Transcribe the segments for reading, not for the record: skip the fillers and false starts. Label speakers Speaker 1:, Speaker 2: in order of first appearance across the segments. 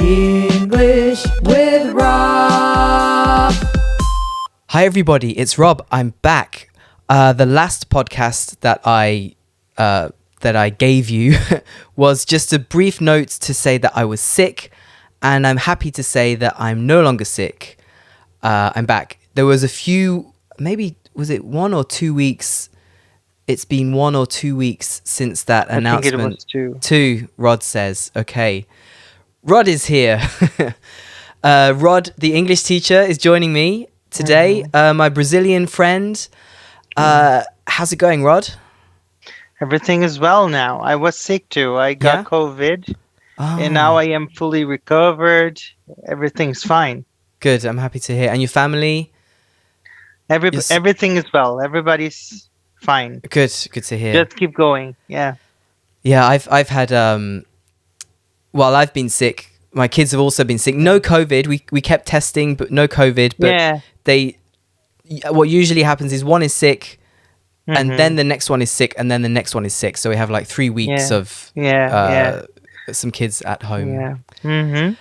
Speaker 1: English with Rob.
Speaker 2: Hi everybody, it's Rob. I'm back. The last podcast that I gave you was just a brief note to say that I was sick, and I'm happy to say that I'm no longer sick. I'm back. There was a few, maybe was it 1 or 2 weeks? It's been 1 or 2 weeks since that announcement.
Speaker 3: I think it was 2.
Speaker 2: 2, Rod says. Okay. Rod is here. Rod, the English teacher, is joining me today. My Brazilian friend. How's it going, Rod?
Speaker 3: Everything is well now. I was sick too. I got COVID, and now I am fully recovered. Everything's fine.
Speaker 2: Good. I'm happy to hear. And your family?
Speaker 3: Everything is well. Everybody's fine.
Speaker 2: Good. Good to hear.
Speaker 3: Just keep going. Yeah.
Speaker 2: Yeah, I've had well, I've been sick. My kids have also been sick. No COVID. We kept testing, but no COVID. But what usually happens is one is sick, and then the next one is sick, and then the next one is sick. So we have like 3 weeks of some kids at home.
Speaker 3: Yeah. Mm-hmm.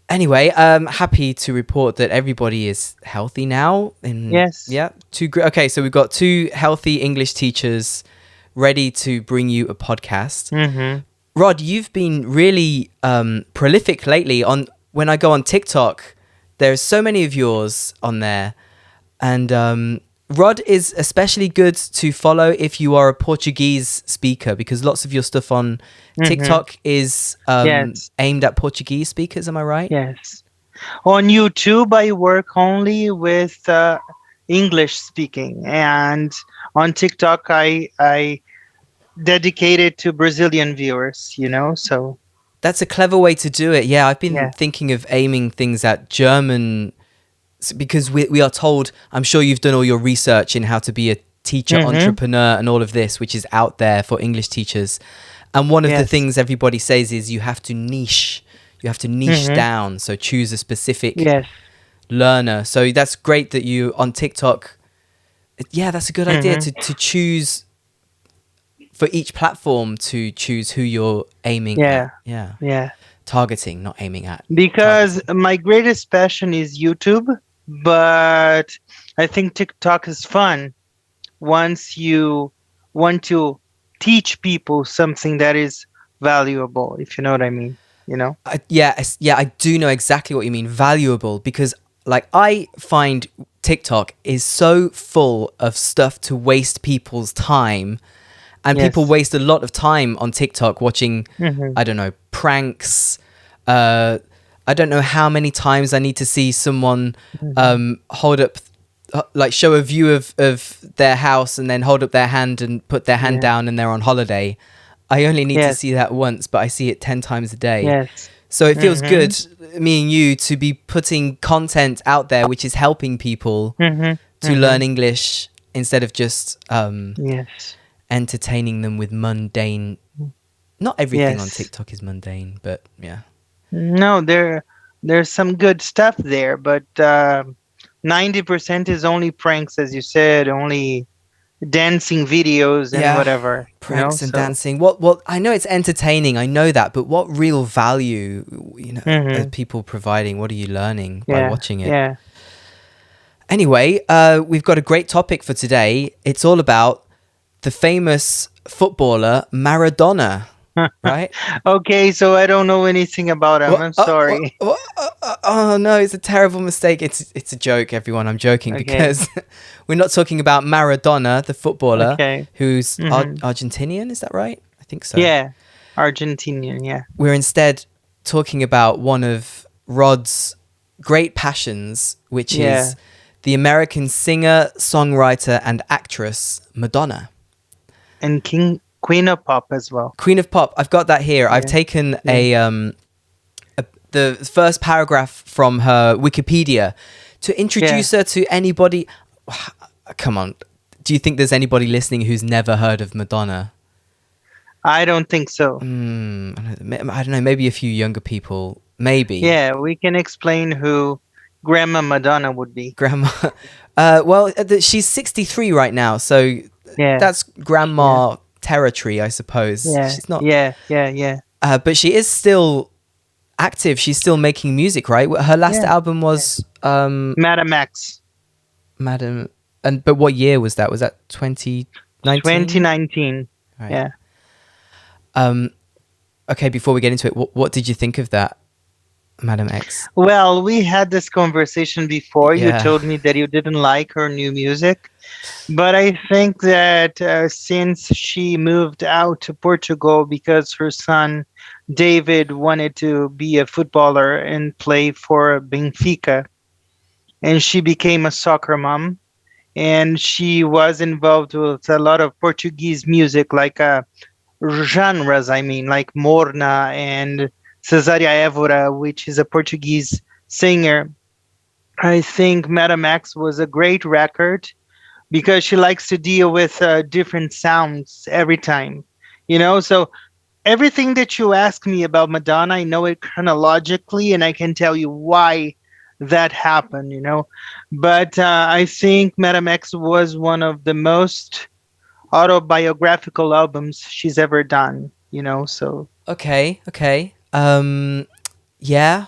Speaker 2: Anyway, I'm happy to report that everybody is healthy now.
Speaker 3: Yes.
Speaker 2: Yeah. Okay, so we've got 2 healthy English teachers ready to bring you a podcast.
Speaker 3: Mm-hmm.
Speaker 2: Rod, you've been really prolific lately. When I go on TikTok, there's so many of yours on there. And Rod is especially good to follow if you are a Portuguese speaker, because lots of your stuff on TikTok is aimed at Portuguese speakers. Am I right?
Speaker 3: Yes. On YouTube, I work only with English speaking. And on TikTok, I dedicated to Brazilian viewers, so
Speaker 2: that's a clever way to do it. Yeah, I've been thinking of aiming things at German, because we are told, I'm sure you've done all your research in how to be a teacher, entrepreneur, and all of this, which is out there for English teachers. And one of the things everybody says is you have to niche down. So choose a specific learner. So that's great that you on TikTok. Yeah, that's a good idea to choose for each platform, to choose who you're aiming at. Yeah. Targeting, not aiming at.
Speaker 3: Because my greatest passion is YouTube, but I think TikTok is fun once you want to teach people something that is valuable, if you know what I mean,
Speaker 2: I do know exactly what you mean, valuable, because like I find TikTok is so full of stuff to waste people's time. And people waste a lot of time on TikTok watching, I don't know, pranks. I don't know how many times I need to see someone hold up, like show a view of their house and then hold up their hand and put their hand down and they're on holiday. I only need to see that once, but I see it 10 times a day.
Speaker 3: Yes.
Speaker 2: So it feels good, me and you, to be putting content out there which is helping people to learn English instead of just... entertaining them with mundane. Not everything on TikTok is mundane, but yeah.
Speaker 3: No, there's some good stuff there, but 90% is only pranks, as you said, only dancing videos and whatever.
Speaker 2: Pranks and dancing. What I know it's entertaining, I know that, but what real value are people providing? What are you learning by watching it?
Speaker 3: Yeah.
Speaker 2: Anyway, we've got a great topic for today. It's all about the famous footballer Madonna, right?
Speaker 3: Okay, so I don't know anything about him. I'm sorry.
Speaker 2: Oh no, it's a terrible mistake. It's a joke, everyone. I'm joking because we're not talking about Madonna, the footballer, who's Argentinian. Is that right? I think so.
Speaker 3: Yeah, Argentinian. Yeah.
Speaker 2: We're instead talking about one of Rod's great passions, which is the American singer, songwriter, and actress Madonna.
Speaker 3: And Queen of Pop as well.
Speaker 2: Queen of Pop. I've got that here. I've taken the first paragraph from her Wikipedia to introduce her to anybody. Come on. Do you think there's anybody listening who's never heard of Madonna?
Speaker 3: I don't think so.
Speaker 2: I don't know. Maybe a few younger people. Maybe.
Speaker 3: Yeah, we can explain who Grandma Madonna would be.
Speaker 2: Grandma. Well, she's 63 right now, so that's grandma territory, I suppose.
Speaker 3: Yeah.
Speaker 2: She's not.
Speaker 3: Yeah.
Speaker 2: But she is still active. She's still making music, right? Her last album was
Speaker 3: Madam X.
Speaker 2: Madam. But what year was that? Was that 2019?
Speaker 3: 2019.
Speaker 2: Right.
Speaker 3: Yeah.
Speaker 2: Okay, before we get into it, what did you think of that, Madam X?
Speaker 3: Well, we had this conversation before. You
Speaker 2: Yeah.
Speaker 3: told me that you didn't like her new music. But I think that since she moved out to Portugal because her son David wanted to be a footballer and play for Benfica, and she became a soccer mom, and she was involved with a lot of Portuguese music, like genres, I mean, like Morna and Cesaria Évora, which is a Portuguese singer. I think Madame X was a great record because she likes to deal with different sounds every time, so everything that you ask me about Madonna, I know it chronologically, and I can tell you why that happened, but I think Madame X was one of the most autobiographical albums she's ever done, so
Speaker 2: Okay. Yeah.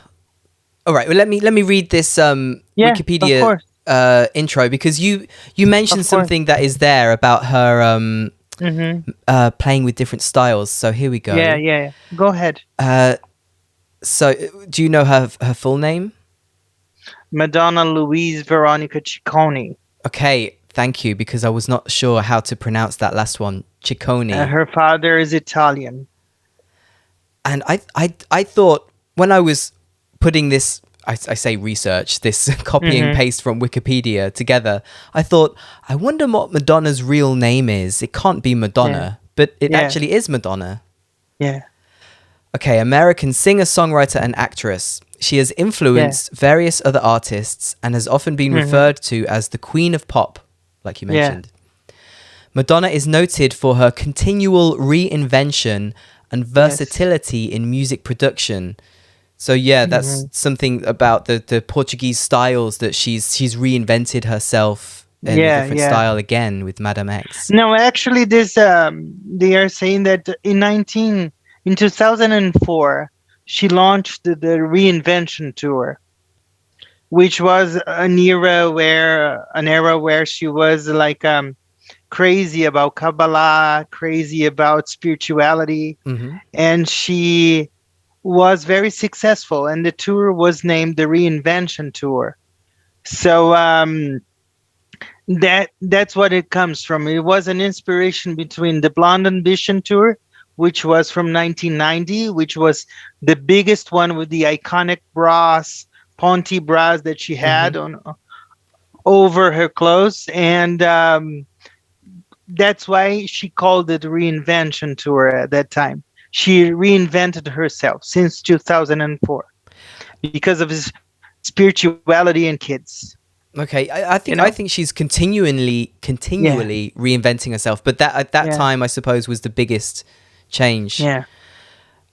Speaker 2: All right. Well, let me read this
Speaker 3: of
Speaker 2: Wikipedia
Speaker 3: course.
Speaker 2: intro, because you mentioned something that is there about her playing with different styles. So here we go.
Speaker 3: Yeah. Go ahead.
Speaker 2: So do you know her full name?
Speaker 3: Madonna Louise Veronica Ciccone.
Speaker 2: Okay, thank you, because I was not sure how to pronounce that last one. Ciccone.
Speaker 3: Her father is Italian.
Speaker 2: And I thought when I was putting this, I say research, this copy and paste from Wikipedia together, I thought, I wonder what Madonna's real name is. It can't be Madonna, but it actually is Madonna.
Speaker 3: Yeah.
Speaker 2: Okay, American singer, songwriter, and actress. She has influenced various other artists and has often been referred to as the Queen of Pop, like you mentioned. Madonna is noted for her continual reinvention and versatility in music production. So that's something about the Portuguese styles, that she's reinvented herself in a different style again with Madame X.
Speaker 3: No, actually, this they are saying that in 2004 she launched the Reinvention Tour, which was an era where she was like crazy about Kabbalah, crazy about spirituality, and she was very successful, and the tour was named the Reinvention Tour. So that's what it comes from. It was an inspiration between the Blonde Ambition Tour, which was from 1990, which was the biggest one with the iconic bras, Ponte bras that she had on over her clothes, and that's why she called it Reinvention Tour at that time. She reinvented herself since 2004 because of his spirituality and kids.
Speaker 2: Okay, I think she's continually reinventing herself, but that at that time, I suppose, was the biggest change.
Speaker 3: Yeah.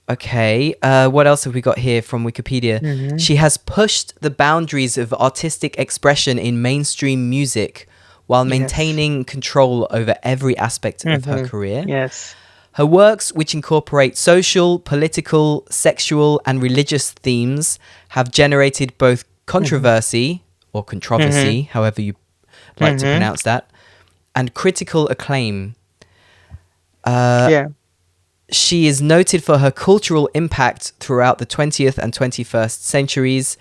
Speaker 2: Okay, what else have we got here from Wikipedia? She has pushed the boundaries of artistic expression in mainstream music while maintaining control over every aspect of her career.
Speaker 3: Yes.
Speaker 2: Her works, which incorporate social, political, sexual, and religious themes, have generated both controversy or controversy, however you like to pronounce that, and critical acclaim. She is noted for her cultural impact throughout the 20th and 21st centuries.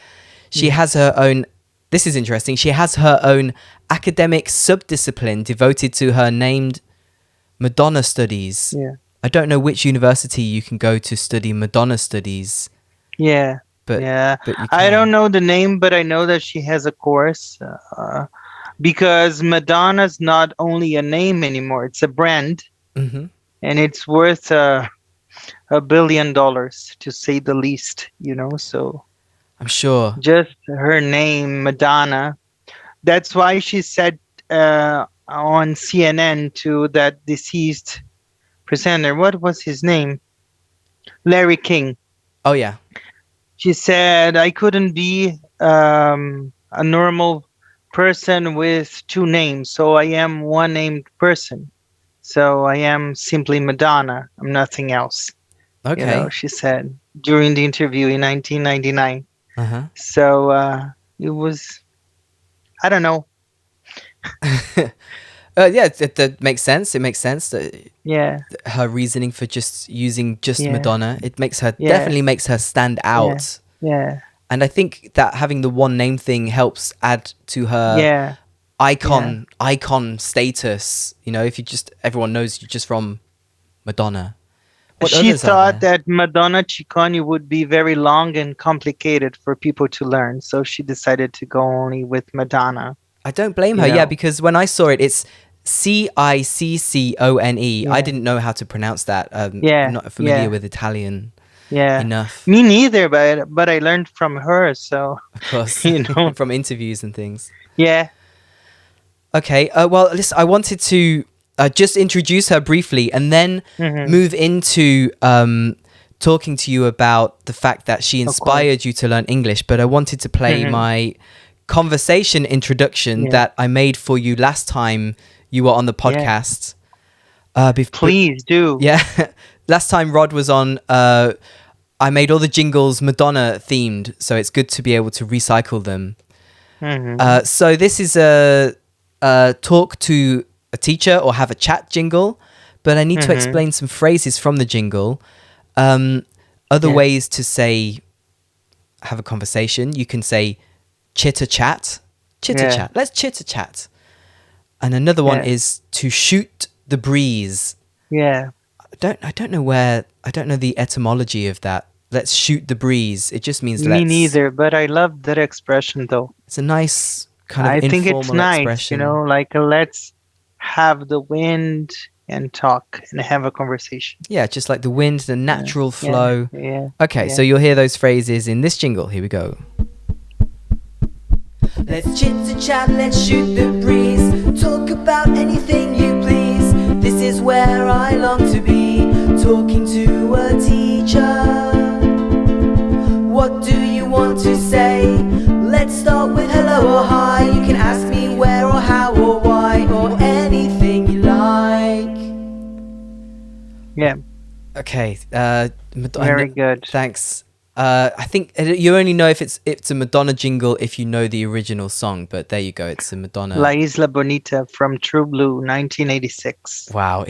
Speaker 2: She has her own, this is interesting, she has her own academic subdiscipline devoted to her named Madonna Studies.
Speaker 3: Yeah.
Speaker 2: I don't know which university you can go to study Madonna Studies.
Speaker 3: Yeah.
Speaker 2: But you can.
Speaker 3: I don't know the name, but I know that she has a course because Madonna's not only a name anymore, it's a brand. And it's worth $1 billion, to say the least, so
Speaker 2: I'm sure
Speaker 3: just her name, Madonna. That's why she said on CNN to that deceased presenter, what was his name? Larry King.
Speaker 2: Oh yeah.
Speaker 3: She said, I couldn't be a normal person with two names, so I am one named person. So I am simply Madonna. I'm nothing else.
Speaker 2: Okay.
Speaker 3: She said. during the interview in 1999.
Speaker 2: Uh-huh.
Speaker 3: So it was, I don't know.
Speaker 2: Yeah, that makes sense. It makes sense that
Speaker 3: Yeah,
Speaker 2: her reasoning for just using just
Speaker 3: yeah,
Speaker 2: Madonna, it makes her
Speaker 3: yeah,
Speaker 2: definitely makes her stand
Speaker 3: yeah,
Speaker 2: out.
Speaker 3: yeah,
Speaker 2: And I think that having the one name thing helps add to her
Speaker 3: yeah,
Speaker 2: icon status. You know, if you just everyone knows you're just from Madonna. What
Speaker 3: She
Speaker 2: others are
Speaker 3: thought
Speaker 2: there?
Speaker 3: that Madonna Ciccone would be very long and complicated for people to learn, so she decided to go only with Madonna.
Speaker 2: I don't blame
Speaker 3: You
Speaker 2: her. Yeah,
Speaker 3: know,
Speaker 2: because when I saw it, it's Ciccone. I
Speaker 3: yeah,
Speaker 2: didn't know how to pronounce that. I'm
Speaker 3: yeah,
Speaker 2: not familiar
Speaker 3: yeah,
Speaker 2: with Italian
Speaker 3: yeah.
Speaker 2: enough,
Speaker 3: Me neither, but I learned from her, so
Speaker 2: of course,
Speaker 3: you know,
Speaker 2: from interviews and things.
Speaker 3: yeah.
Speaker 2: Okay. Well, listen, I wanted to just introduce her briefly and then
Speaker 3: Hmm.
Speaker 2: move into talking to you about the fact that she
Speaker 3: Of course.
Speaker 2: inspired you to learn English. But I wanted to play
Speaker 3: Hmm.
Speaker 2: my conversation introduction
Speaker 3: Yeah,
Speaker 2: that I made for you last time you were on the
Speaker 3: yeah.
Speaker 2: podcast.
Speaker 3: Please do.
Speaker 2: Yeah, last time Rod was on, I made all the jingles Madonna themed, so it's good to be able to recycle them.
Speaker 3: Hmm.
Speaker 2: So this is a talk to a teacher or have a chat jingle, but I need to
Speaker 3: Hmm.
Speaker 2: explain some phrases from the jingle. Other
Speaker 3: Yeah,
Speaker 2: ways to say have a conversation. You can say chitter chat.
Speaker 3: yeah,
Speaker 2: Let's chitter chat. And another one
Speaker 3: yeah,
Speaker 2: is to shoot the breeze.
Speaker 3: yeah.
Speaker 2: I don't know the etymology of that. Let's shoot the breeze. It just means
Speaker 3: Me
Speaker 2: let's.
Speaker 3: neither, but I love that expression though.
Speaker 2: It's a nice kind of
Speaker 3: I think it's
Speaker 2: informal
Speaker 3: nice,
Speaker 2: expression.
Speaker 3: like let's have the wind and talk and have a conversation.
Speaker 2: Yeah, just like the wind, the
Speaker 3: Yeah,
Speaker 2: natural
Speaker 3: yeah,
Speaker 2: flow.
Speaker 3: yeah,
Speaker 2: Okay,
Speaker 3: yeah.
Speaker 2: so you'll hear those phrases in this jingle. Here we go.
Speaker 1: Let's chit to chat, let's shoot the breeze. Talk about anything you please. This is where I long to be. Talking to a teacher. What do you want to say? Let's start with hello or hi. You can ask me where or how or why or anything you like.
Speaker 3: Yeah,
Speaker 2: Okay,
Speaker 3: very good.
Speaker 2: Thanks. I think you only know if it's a Madonna jingle if you know the original song, but there you go. It's a Madonna.
Speaker 3: La Isla Bonita from True Blue, 1986.
Speaker 2: Wow,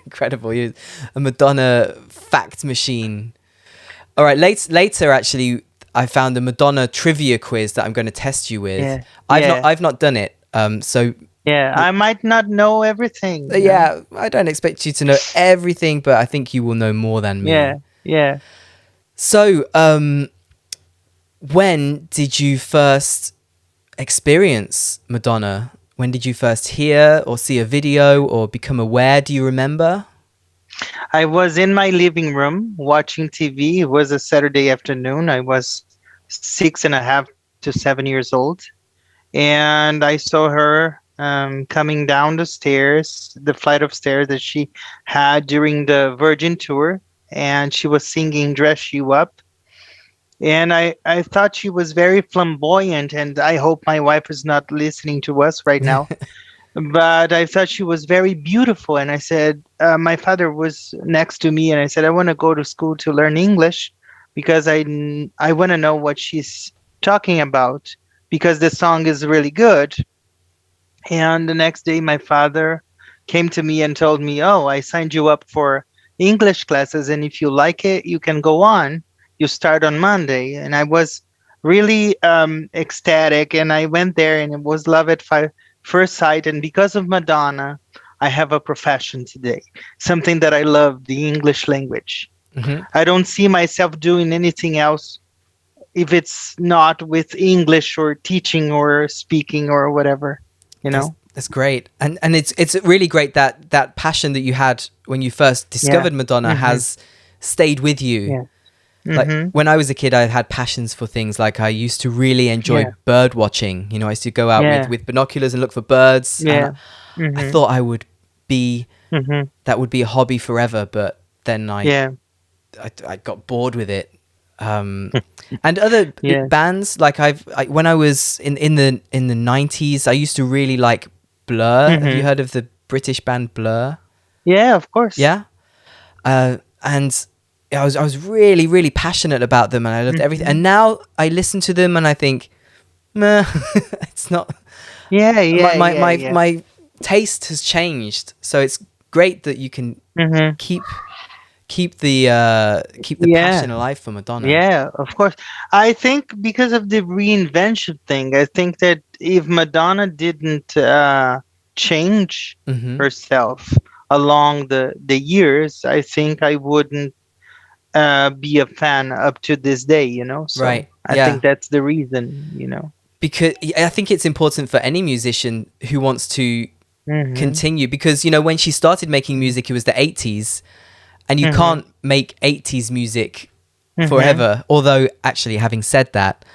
Speaker 2: incredible! You're a Madonna fact machine. All right, later actually, I found a Madonna trivia quiz that I'm going to test you with.
Speaker 3: Yeah, yeah,
Speaker 2: I've not done it. So
Speaker 3: yeah. I might not know everything. You know?
Speaker 2: yeah, I don't expect you to know everything, but I think you will know more than me.
Speaker 3: Yeah, yeah.
Speaker 2: So, when did you first experience Madonna? When did you first hear or see a video or become aware? Do you remember?
Speaker 3: I was in my living room watching TV. It was a Saturday afternoon. I was 6.5 to 7 years old. And I saw her coming down the stairs, the flight of stairs that she had during the Virgin Tour. And she was singing Dress You Up. And I thought she was very flamboyant. And I hope my wife is not listening to us right now. But I thought she was very beautiful. And I said, my father was next to me. And I said, I want to go to school to learn English because I want to know what she's talking about because the song is really good. And the next day, my father came to me and told me, oh, I signed you up for English classes. And if you like it, you can go on. You start on Monday. And I was really ecstatic. And I went there and it was love at first sight. And because of Madonna, I have a profession today, something that I love, the English language.
Speaker 2: Mm-hmm.
Speaker 3: I don't see myself doing anything else if it's not with English or teaching or speaking or whatever, you know?
Speaker 2: That's great, and it's really great that passion that you had when you first discovered Madonna has stayed with you.
Speaker 3: Yeah.
Speaker 2: Like when I was a kid, I had passions for things like I used to really enjoy bird watching. You know, I used to go out with binoculars and look for birds.
Speaker 3: Yeah.
Speaker 2: And I thought I would be that would be a hobby forever, but then I got bored with it. And other bands like when I was in the 90s, I used to really like Blur. Have you heard of the British band Blur?
Speaker 3: Yeah, of course.
Speaker 2: Yeah. And I was really, really passionate about them, and I loved everything. And now I listen to them and I think, meh, it's not. My taste has changed, so it's great that you can keep the passion alive for Madonna.
Speaker 3: Yeah, of course. I think because of the reinvention thing, I think that if Madonna didn't change herself along the years, I think I wouldn't be a fan up to this day, you know? So
Speaker 2: Right.
Speaker 3: I think that's the reason, you know?
Speaker 2: Because I think it's important for any musician who wants to continue, because, you know, when she started making music, it was the 80s, and you can't make 80s music forever. Although, actually, having said that,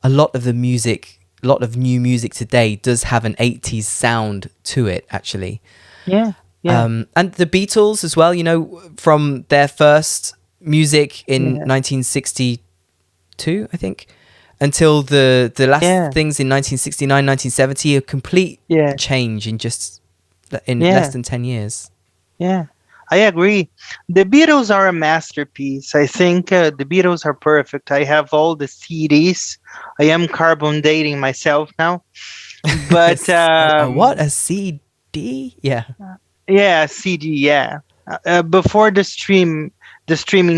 Speaker 2: a lot of new music today does have an 80s sound to it, actually.
Speaker 3: Yeah.
Speaker 2: And the Beatles as well, you know, from their first music in 1962, I think, until the last things in 1969, 1970, a complete change in less than 10 years.
Speaker 3: Yeah, I agree. The Beatles are a masterpiece. I think the Beatles are perfect. I have all the CDs. I am carbon dating myself now. But
Speaker 2: what, a CD? Yeah.
Speaker 3: Yeah, CD. Yeah. Before the streaming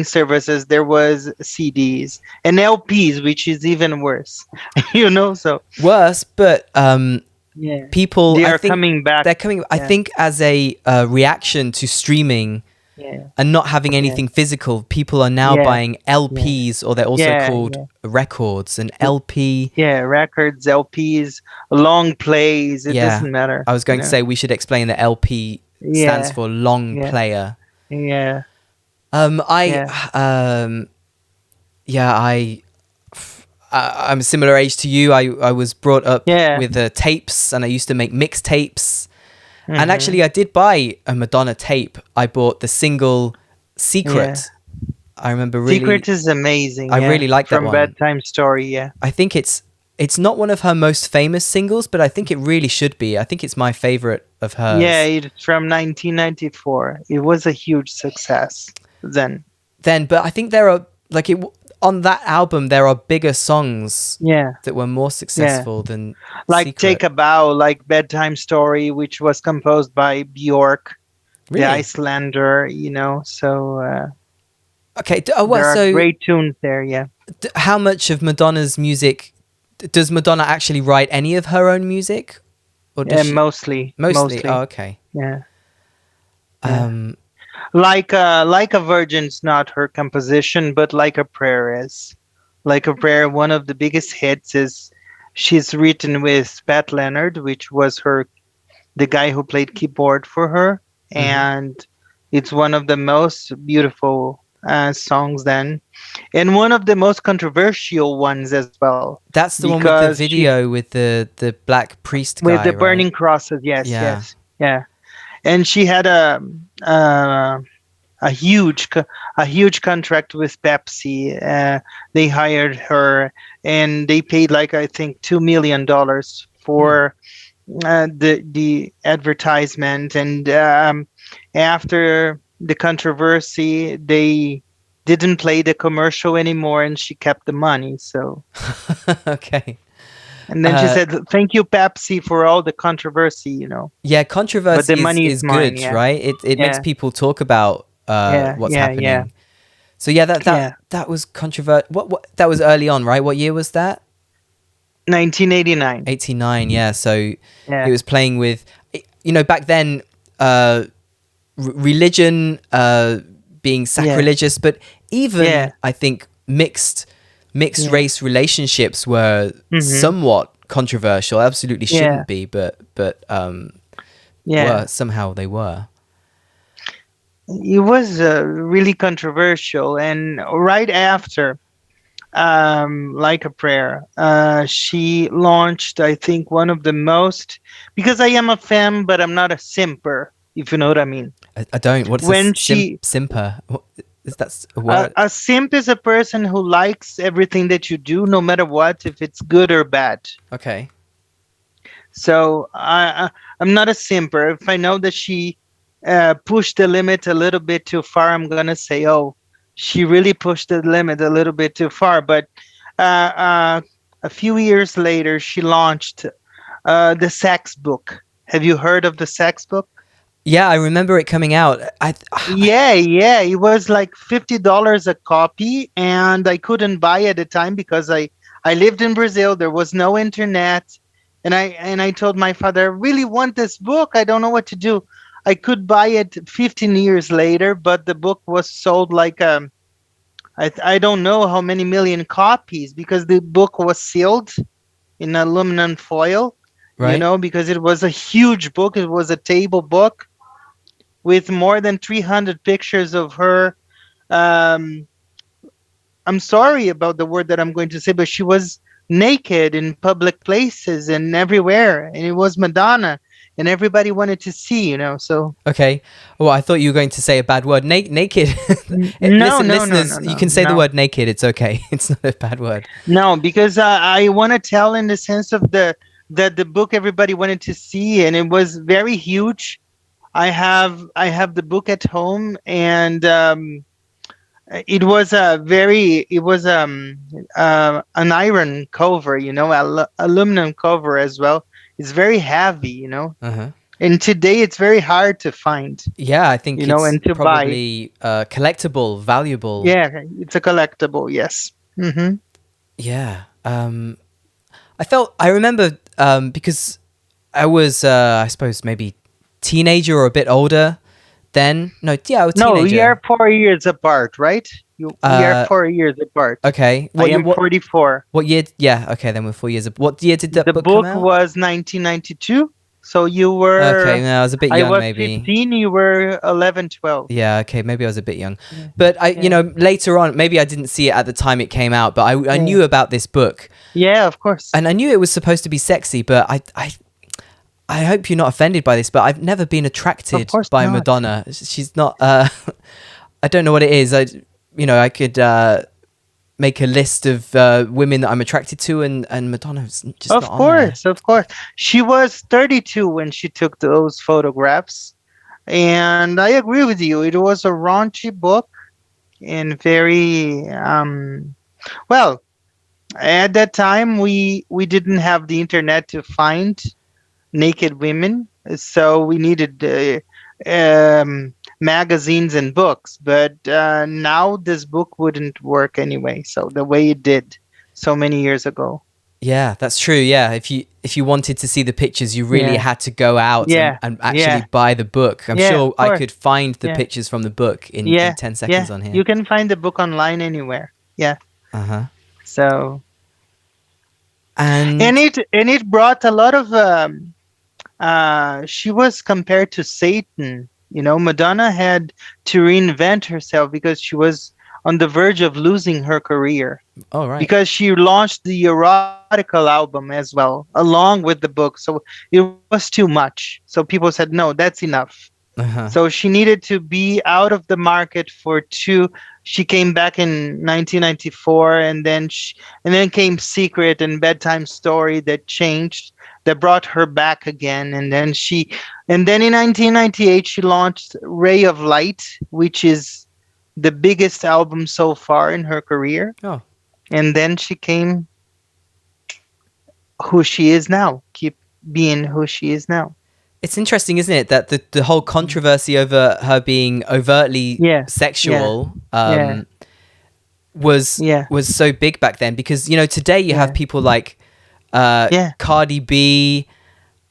Speaker 3: services, there was CDs and LPs, which is even worse. You know, so
Speaker 2: worse, but people,
Speaker 3: they
Speaker 2: I
Speaker 3: are
Speaker 2: think
Speaker 3: coming back.
Speaker 2: They're coming. I think as a reaction to streaming and not having anything physical, people are now buying LPs, or they're also called records. And LP.
Speaker 3: Yeah, records, LPs, long plays. It doesn't matter.
Speaker 2: I was going to say we should explain that LP stands for long player.
Speaker 3: Yeah.
Speaker 2: I'm a similar age to you. I was brought up with tapes, and I used to make mixtapes. And actually, I did buy a Madonna tape. I bought the single Secret. I remember really.
Speaker 3: Secret is amazing.
Speaker 2: I really like that
Speaker 3: one. From Bedtime Story, yeah.
Speaker 2: I think it's not one of her most famous singles, but I think it really should be. I think it's my favorite of hers.
Speaker 3: Yeah, it's from 1994. It was a huge success then.
Speaker 2: But I think there are, on that album, there are bigger songs that were more successful than
Speaker 3: like
Speaker 2: Secret.
Speaker 3: Take a Bow, like Bedtime Story, which was composed by Bjork, the Icelander, you know, so...
Speaker 2: okay,
Speaker 3: there are great tunes there, yeah.
Speaker 2: How much of Madonna's music... Does Madonna actually write any of her own music? Or does
Speaker 3: Mostly.
Speaker 2: Oh, okay.
Speaker 3: Yeah. Like a Virgin's not her composition, but Like a Prayer is. Like a Prayer, one of the biggest hits is she's written with Pat Leonard, which was the guy who played keyboard for her, and it's one of the most beautiful songs then, and one of the most controversial ones as well.
Speaker 2: That's the one with the video with the black priest guy,
Speaker 3: with the burning crosses. Yes. And she had a huge contract with Pepsi. They hired her, and they paid I think $2 million for the advertisement. And after the controversy, they didn't play the commercial anymore, and she kept the money. So
Speaker 2: okay.
Speaker 3: And then she said, "Thank you, Pepsi, for all the controversy." You know.
Speaker 2: Yeah, controversy
Speaker 3: but the money
Speaker 2: is
Speaker 3: mine,
Speaker 2: good, right? It makes people talk about what's happening. Yeah. So that was controversial. What that was early on, right? What year was that?
Speaker 3: 1989.
Speaker 2: 89. Yeah. So it was playing with, back then, religion being sacrilegious, but even I think mixed race relationships were somewhat controversial. Absolutely shouldn't be, but somehow they were.
Speaker 3: It was really controversial, and right after Like a Prayer, she launched, I think, one of the most, because I am a fan, but I'm not a simper, if you know what I mean.
Speaker 2: I don't. What's simper? Is that a word?
Speaker 3: A simp is a person who likes everything that you do, no matter what, if it's good or bad.
Speaker 2: Okay.
Speaker 3: So I'm not a simper. If I know that she pushed the limit a little bit too far, I'm gonna say, "Oh, she really pushed the limit a little bit too far. But a few years later, she launched the sex book. Have you heard of the sex book?
Speaker 2: Yeah, I remember it coming out.
Speaker 3: Yeah. It was like $50 a copy, and I couldn't buy at the time because I lived in Brazil. There was no internet, and I told my father, I really want this book. I don't know what to do. I could buy it 15 years later, but the book was sold like I don't know how many million copies because the book was sealed in aluminum foil,
Speaker 2: Right.
Speaker 3: because it was a huge book. It was a table book with more than 300 pictures of her. Um, I'm sorry about the word that I'm going to say, but she was naked in public places and everywhere, and it was Madonna, and everybody wanted to see. So
Speaker 2: Okay. Well, I thought you were going to say a bad word. Naked.
Speaker 3: no,
Speaker 2: Listen,
Speaker 3: no, no,
Speaker 2: listeners,
Speaker 3: no,
Speaker 2: you
Speaker 3: no,
Speaker 2: can say the
Speaker 3: no,
Speaker 2: word naked. It's okay. It's not a bad word.
Speaker 3: no, because I want to tell in the sense of the book everybody wanted to see, and it was very huge. I have the book at home, and it was an iron cover, aluminum cover as well. It's very heavy.
Speaker 2: Uh-huh.
Speaker 3: And today it's very hard to find,
Speaker 2: Yeah, I think it's
Speaker 3: and to buy.
Speaker 2: probably collectible, valuable.
Speaker 3: Yeah, it's a collectible. Yes. Mm-hmm.
Speaker 2: Yeah. I remember because I was, I suppose, maybe teenager or a bit older then. No, yeah, I was
Speaker 3: No, we
Speaker 2: teenager.
Speaker 3: are 4 years apart, right? We are 4 years apart.
Speaker 2: Okay.
Speaker 3: I am 44.
Speaker 2: What year? Yeah, okay, then we're 4 years. What year did that
Speaker 3: The
Speaker 2: book come
Speaker 3: book
Speaker 2: out?
Speaker 3: was 1992. So
Speaker 2: Okay, no, I was a bit
Speaker 3: I
Speaker 2: young,
Speaker 3: was
Speaker 2: maybe.
Speaker 3: 15, you were 11, 12.
Speaker 2: Yeah, okay, maybe I was a bit young.
Speaker 3: Yeah.
Speaker 2: But
Speaker 3: Yeah.
Speaker 2: later on, maybe I didn't see it at the time it came out, but I
Speaker 3: Yeah.
Speaker 2: knew about this book.
Speaker 3: Yeah, of course.
Speaker 2: And I knew it was supposed to be sexy, but I hope you're not offended by this, but I've never been attracted
Speaker 3: Of course
Speaker 2: by
Speaker 3: not.
Speaker 2: Madonna. She's not I don't know what it is. I could make a list of women that I'm attracted to, and Madonna's just
Speaker 3: Of
Speaker 2: not on there.
Speaker 3: course, of course. She was 32 when she took those photographs. And I agree with you. It was a raunchy book and very well, at that time we didn't have the internet to find naked women, so we needed magazines and books. But now this book wouldn't work anyway. So the way it did so many years ago.
Speaker 2: Yeah, that's true. Yeah, if you wanted to see the pictures, you really
Speaker 3: Yeah.
Speaker 2: had to go out
Speaker 3: Yeah.
Speaker 2: and actually
Speaker 3: Yeah.
Speaker 2: buy the book. I'm
Speaker 3: Yeah,
Speaker 2: sure
Speaker 3: of
Speaker 2: I
Speaker 3: course.
Speaker 2: could find the
Speaker 3: Yeah.
Speaker 2: pictures from the book in
Speaker 3: Yeah,
Speaker 2: 10 seconds
Speaker 3: yeah.
Speaker 2: on here.
Speaker 3: You can find the book online anywhere. Yeah.
Speaker 2: Uh-huh.
Speaker 3: So
Speaker 2: And
Speaker 3: and it brought a lot of she was compared to Satan. Madonna had to reinvent herself because she was on the verge of losing her career.
Speaker 2: oh right.
Speaker 3: Because she launched the erotical album as well, along with the book. So it was too much. So people said, no, that's enough.
Speaker 2: Uh-huh.
Speaker 3: So she needed to be out of the market for two. She came back in 1994, and then came Secret and Bedtime Story that brought her back again. And then in 1998 she launched Ray of Light, which is the biggest album so far in her career.
Speaker 2: Oh.
Speaker 3: And then she came who she is now. Keep being who she is now.
Speaker 2: It's interesting, isn't it, that the whole controversy over her being overtly
Speaker 3: Yeah,
Speaker 2: sexual
Speaker 3: yeah.
Speaker 2: was
Speaker 3: Yeah.
Speaker 2: so big back then, because today you have
Speaker 3: Yeah.
Speaker 2: people like
Speaker 3: Yeah.
Speaker 2: Cardi B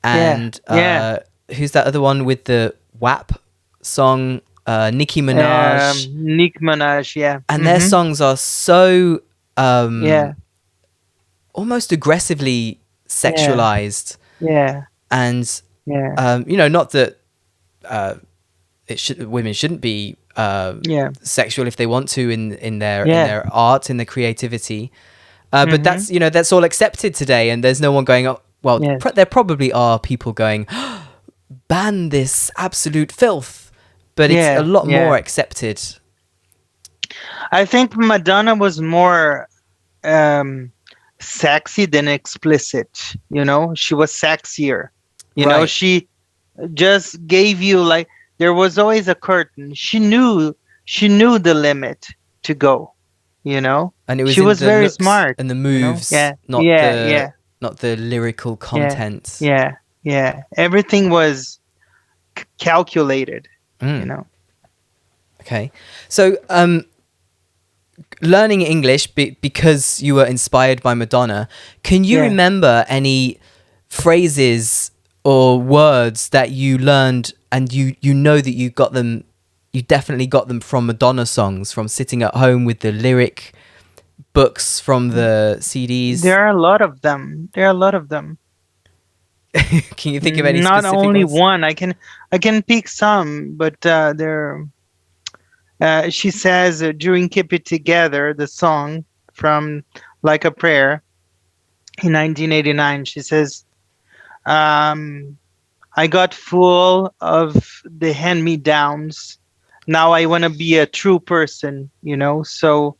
Speaker 2: and
Speaker 3: Yeah.
Speaker 2: who's that other one with the WAP song, Nicki Minaj,
Speaker 3: Nicki Minaj, yeah.
Speaker 2: and their songs are so
Speaker 3: Yeah.
Speaker 2: almost aggressively sexualized,
Speaker 3: Yeah.
Speaker 2: and
Speaker 3: Yeah.
Speaker 2: not that women shouldn't be
Speaker 3: Yeah.
Speaker 2: sexual if they want to in their
Speaker 3: Yeah.
Speaker 2: in their art, in their creativity, but that's all accepted today, and there's no one going, oh well,
Speaker 3: Yes.
Speaker 2: there probably are people going, ban this absolute filth, but it's
Speaker 3: Yeah,
Speaker 2: a lot
Speaker 3: yeah.
Speaker 2: more accepted.
Speaker 3: I think Madonna was more sexy than explicit. She was sexier.
Speaker 2: Right.
Speaker 3: She just gave you, like, there was always a curtain. She knew the limit. to go, you know.
Speaker 2: And it was
Speaker 3: She
Speaker 2: in
Speaker 3: was
Speaker 2: the
Speaker 3: very
Speaker 2: looks
Speaker 3: smart,
Speaker 2: and the
Speaker 3: you know.
Speaker 2: moves,
Speaker 3: Yeah,
Speaker 2: not
Speaker 3: yeah,
Speaker 2: the
Speaker 3: yeah,
Speaker 2: not the lyrical
Speaker 3: yeah,
Speaker 2: content.
Speaker 3: yeah, yeah. Everything was calculated, you
Speaker 2: Mm,
Speaker 3: know.
Speaker 2: okay. So, learning English because you were inspired by Madonna, can you
Speaker 3: Yeah.
Speaker 2: remember any phrases or words that you learned and you know that you definitely got them from Madonna songs, from sitting at home with the lyric books from the CDs?
Speaker 3: There are a lot of them. There are a lot of them.
Speaker 2: Can you think of any
Speaker 3: Not
Speaker 2: specific
Speaker 3: only
Speaker 2: ones?
Speaker 3: one. I can pick some, but there. She says during "Keep It Together," the song from "Like a Prayer" in 1989. She says, um, "I got full of the hand-me-downs. Now I want to be a true person," you know. So,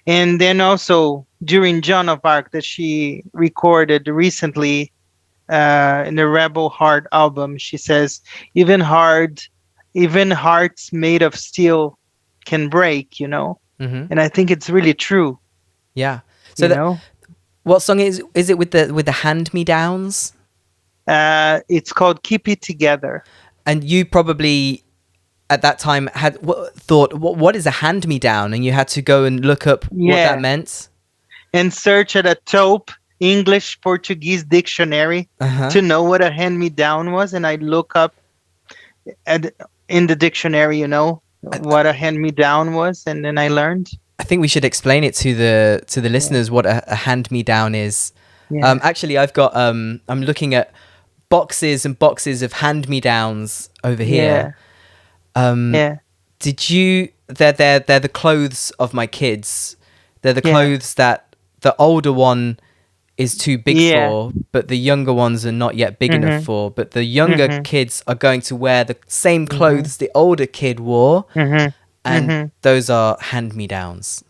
Speaker 3: and then also during Joan of Arc that she recorded recently in the Rebel Heart album, she says, even hearts made of steel can break," you know.
Speaker 2: Hmm.
Speaker 3: And I think it's really true,
Speaker 2: Yeah. So
Speaker 3: you
Speaker 2: that
Speaker 3: know.
Speaker 2: what song is it with the hand me downs?
Speaker 3: It's called "Keep It Together."
Speaker 2: And you probably at that time had thought what is a hand me down, and you had to go and look up what that
Speaker 3: Yeah,
Speaker 2: meant.
Speaker 3: and search at a TOEFL English Portuguese dictionary
Speaker 2: Uh-huh.
Speaker 3: to know what a hand-me-down was, and I look up at, in the dictionary, you know, what a hand-me-down was, and then I learned.
Speaker 2: I think we should explain it to the
Speaker 3: Yeah,
Speaker 2: listeners what a hand me down is.
Speaker 3: yeah,
Speaker 2: Actually, I've got I'm looking at boxes and boxes of hand me downs over here.
Speaker 3: yeah,
Speaker 2: Um,
Speaker 3: yeah,
Speaker 2: did you? They're the clothes of my kids. They're the
Speaker 3: yeah,
Speaker 2: clothes that the older one is too big
Speaker 3: yeah.
Speaker 2: for, but the younger ones are not yet big enough
Speaker 3: Mhm,
Speaker 2: for. But the younger
Speaker 3: mhm,
Speaker 2: kids are going to wear the same
Speaker 3: mhm,
Speaker 2: clothes the older kid wore,
Speaker 3: mhm,
Speaker 2: and
Speaker 3: mhm.
Speaker 2: those are hand me downs.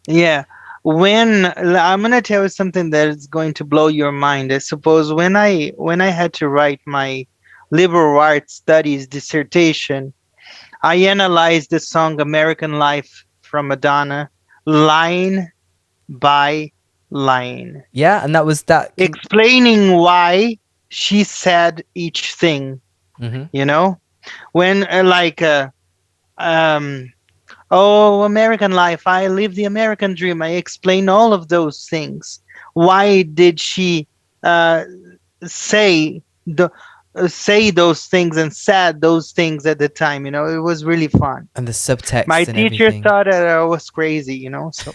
Speaker 3: Yeah. When I'm gonna tell you something that is going to blow your mind. I suppose when I had to write my liberal arts studies dissertation, I analyzed the song "American Life" from Madonna line by line,
Speaker 2: Yeah, and that was that.
Speaker 3: explaining why she said each thing.
Speaker 2: Mm-hmm.
Speaker 3: You know, when um, oh, American Life, I live the American dream. I explain all of those things. Why did she uh, say the say those things and said those things at the time? You know, it was really fun.
Speaker 2: And the
Speaker 3: My
Speaker 2: subtext and
Speaker 3: teacher
Speaker 2: everything.
Speaker 3: thought that I was crazy, you know. So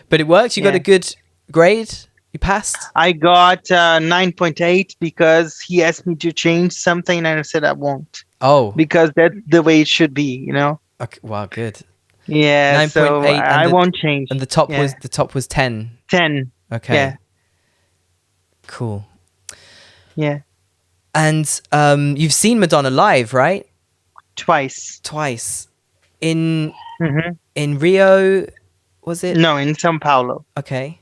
Speaker 2: But it worked. You got a
Speaker 3: yeah,
Speaker 2: good grade. You passed.
Speaker 3: I got 9.8 because he asked me to change something, and I said I won't
Speaker 2: Oh,
Speaker 3: because that's the way it should be, you know.
Speaker 2: okay. Wow, good.
Speaker 3: Yeah,
Speaker 2: Nine point
Speaker 3: so
Speaker 2: eight,
Speaker 3: I won't change.
Speaker 2: and the top
Speaker 3: Yeah,
Speaker 2: was 10.
Speaker 3: 10. Yeah,
Speaker 2: Okay, cool.
Speaker 3: yeah,
Speaker 2: And you've seen Madonna live, right?
Speaker 3: twice.
Speaker 2: Twice in
Speaker 3: Hmm.
Speaker 2: in Rio, was it?
Speaker 3: No, in São Paulo,
Speaker 2: Okay.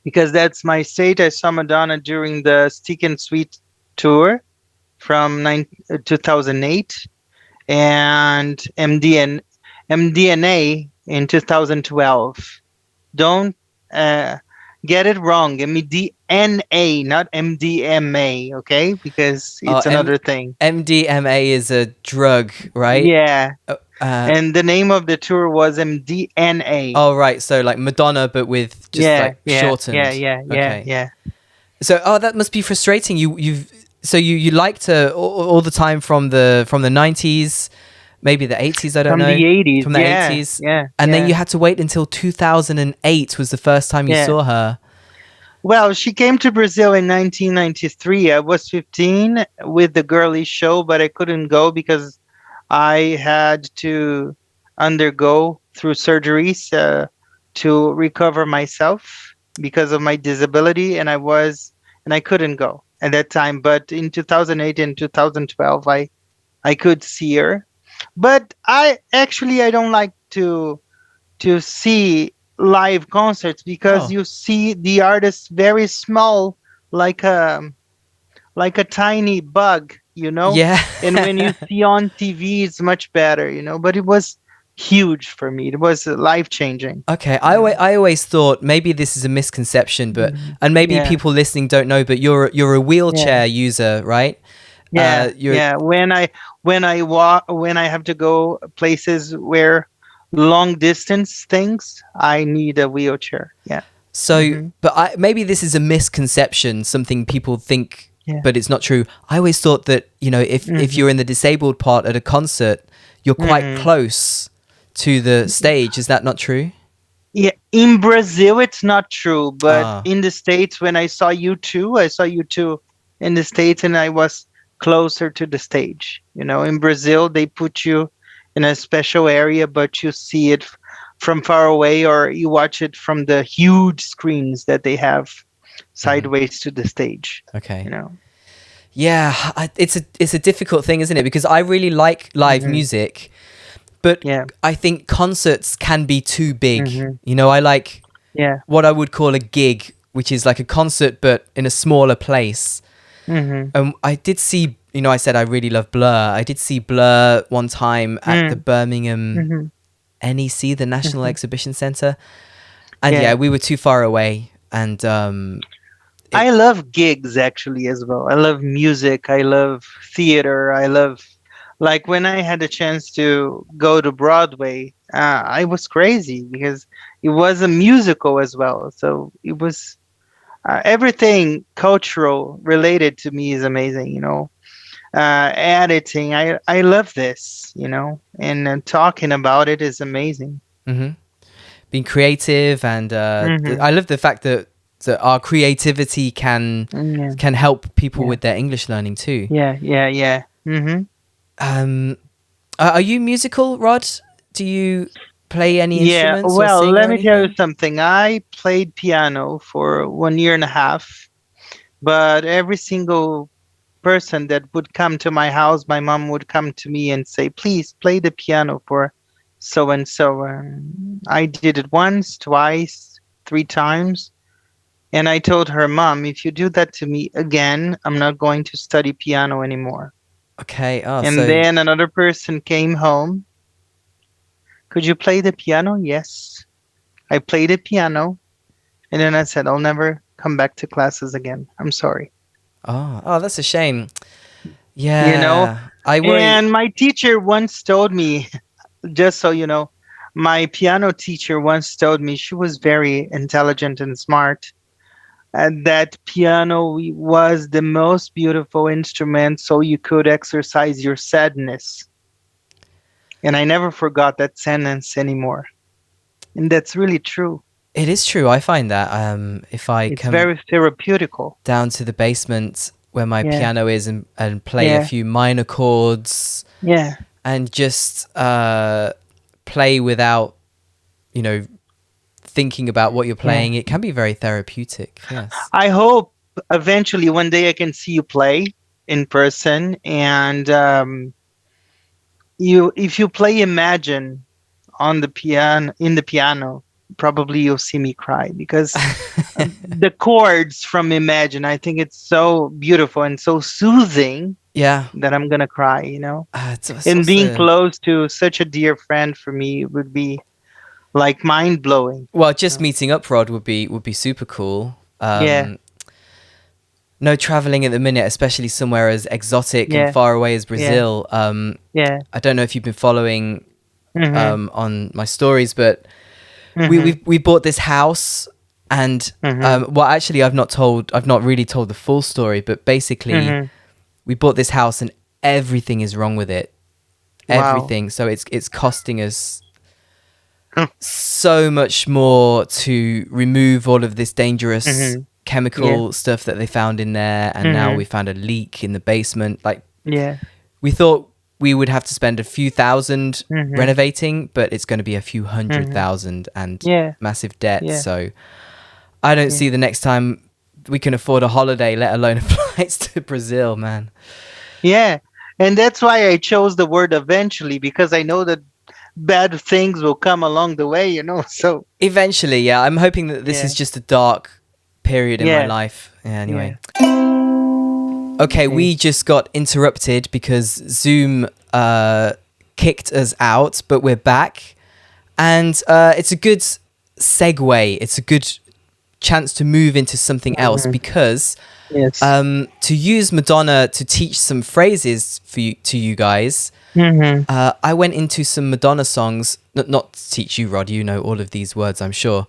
Speaker 3: because that's my state. I saw Madonna during the Stick and Sweet tour from 2008 and MDNA in 2012. Don't uh, get it wrong. MDNA, not MDMA, okay? Because
Speaker 2: Oh,
Speaker 3: it's another thing.
Speaker 2: MDMA is a drug, right?
Speaker 3: Yeah.
Speaker 2: Uh, uh,
Speaker 3: And the name of the tour was MDNA.
Speaker 2: oh, right. So like Madonna, but with just
Speaker 3: Yeah,
Speaker 2: like
Speaker 3: yeah, yeah,
Speaker 2: shortened.
Speaker 3: yeah, yeah,
Speaker 2: Okay.
Speaker 3: yeah.
Speaker 2: So, oh, that must be frustrating. You liked her all the time from the 90s, maybe the 80s. I don't
Speaker 3: From
Speaker 2: know,
Speaker 3: the 80s.
Speaker 2: from the
Speaker 3: Yeah,
Speaker 2: 80s,
Speaker 3: yeah,
Speaker 2: and then
Speaker 3: yeah,
Speaker 2: you had to wait until 2008 was the first time you
Speaker 3: yeah.
Speaker 2: saw her.
Speaker 3: Well, she came to Brazil in 1993. I was 15 with the girly show, but I couldn't go because I had to undergo through surgeries to recover myself because of my disability, and I couldn't go at that time. But in 2008 and 2012, I could see her. But I don't like to see live concerts because
Speaker 2: Oh,
Speaker 3: you see the artist very small, like a tiny bug, you know.
Speaker 2: yeah.
Speaker 3: And when you see on TV, it's much better, you know. But huge for me. It was life-changing.
Speaker 2: Okay, I always thought maybe this is a misconception, but and maybe
Speaker 3: Yeah.
Speaker 2: people listening don't know, but you're a wheelchair user, right?
Speaker 3: Yeah. When I have to go places where long distance things, I need a wheelchair. Yeah.
Speaker 2: So, but maybe this is a misconception, something people think,
Speaker 3: Yeah.
Speaker 2: but it's not true. I always thought that, if you're in the disabled part at a concert, you're quite close to the stage. Is that not true?
Speaker 3: Yeah, in Brazil it's not true, but in the States, when I saw you two in the States, and I was closer to the stage. In Brazil they put you in a special area, but you see it from far away, or you watch it from the huge screens that they have sideways to the stage.
Speaker 2: Okay. Yeah, it's a difficult thing, isn't it? Because I really like live music, but I think concerts can be too big. I like what I would call a gig, which is like a concert but in a smaller place. I did see, I said I really love Blur. I did see Blur one time at the Birmingham NEC, the National Exhibition Centre. And we were too far away. And
Speaker 3: I love gigs actually as well. I love music. I love theater. I love, like, when I had a chance to go to Broadway, I was crazy because it was a musical as well. So it was everything cultural related to me is amazing. Editing, I love this. And talking about it is amazing.
Speaker 2: Being creative, and I love the fact that our creativity can help people with their English learning too.
Speaker 3: Yeah.
Speaker 2: Are you musical, Rod? Do you play any instruments?
Speaker 3: Well,
Speaker 2: or sing
Speaker 3: let
Speaker 2: or
Speaker 3: me tell you
Speaker 2: anything?
Speaker 3: something. I played piano for 1.5 years, but every single person that would come to my house, my mom would come to me and say, please play the piano for so and so. I did it once, twice, 3 times. And I told her, Mom, if you do that to me again, I'm not going to study piano anymore.
Speaker 2: Okay.
Speaker 3: And then another person came home. Could you play the piano? Yes. I played the piano. And then I said, I'll never come back to classes again. I'm sorry.
Speaker 2: Oh, that's a shame. Yeah. I worry.
Speaker 3: And my teacher once told me, just so you know, my piano teacher once told me, she was very intelligent and smart, and that piano was the most beautiful instrument so you could exercise your sadness. And I never forgot that sentence anymore. And that's really true.
Speaker 2: It is true. I find that if I
Speaker 3: It's
Speaker 2: come
Speaker 3: very therapeutical.
Speaker 2: down to the basement where my piano is and play a few minor chords and just play without, thinking about what you're playing, it can be very therapeutic. Yes.
Speaker 3: I hope eventually one day I can see you play in person, and if you play Imagine on the piano, probably you'll see me cry, because the chords from Imagine, I think it's so beautiful and so soothing that I'm gonna cry. And being close to such a dear friend for me would be like mind blowing.
Speaker 2: Well, just meeting up, Rod, would be super cool. No traveling at the minute, especially somewhere as exotic and far away as Brazil. I don't know if you've been following on my stories, but we bought this house, and well, actually, I've not really told the full story, but basically, we bought this house and everything is wrong with it. Everything. So it's costing us so much more to remove all of this dangerous chemical stuff that they found in there, and now we found a leak in the basement. We thought we would have to spend a few thousand renovating, but it's going to be a few $100,000 and massive debt. So I don't see the next time we can afford a holiday, let alone flights to Brazil, man.
Speaker 3: And that's why I chose the word eventually, because I know that bad things will come along the way, so
Speaker 2: eventually. I'm hoping that this is just a dark period in my life. Anyway. Okay, we just got interrupted because Zoom kicked us out, but we're back. And it's a good segue. It's a good chance to move into something else because to use Madonna to teach some phrases to you guys, I went into some Madonna songs, not to teach you, Rod, you know all of these words, I'm sure.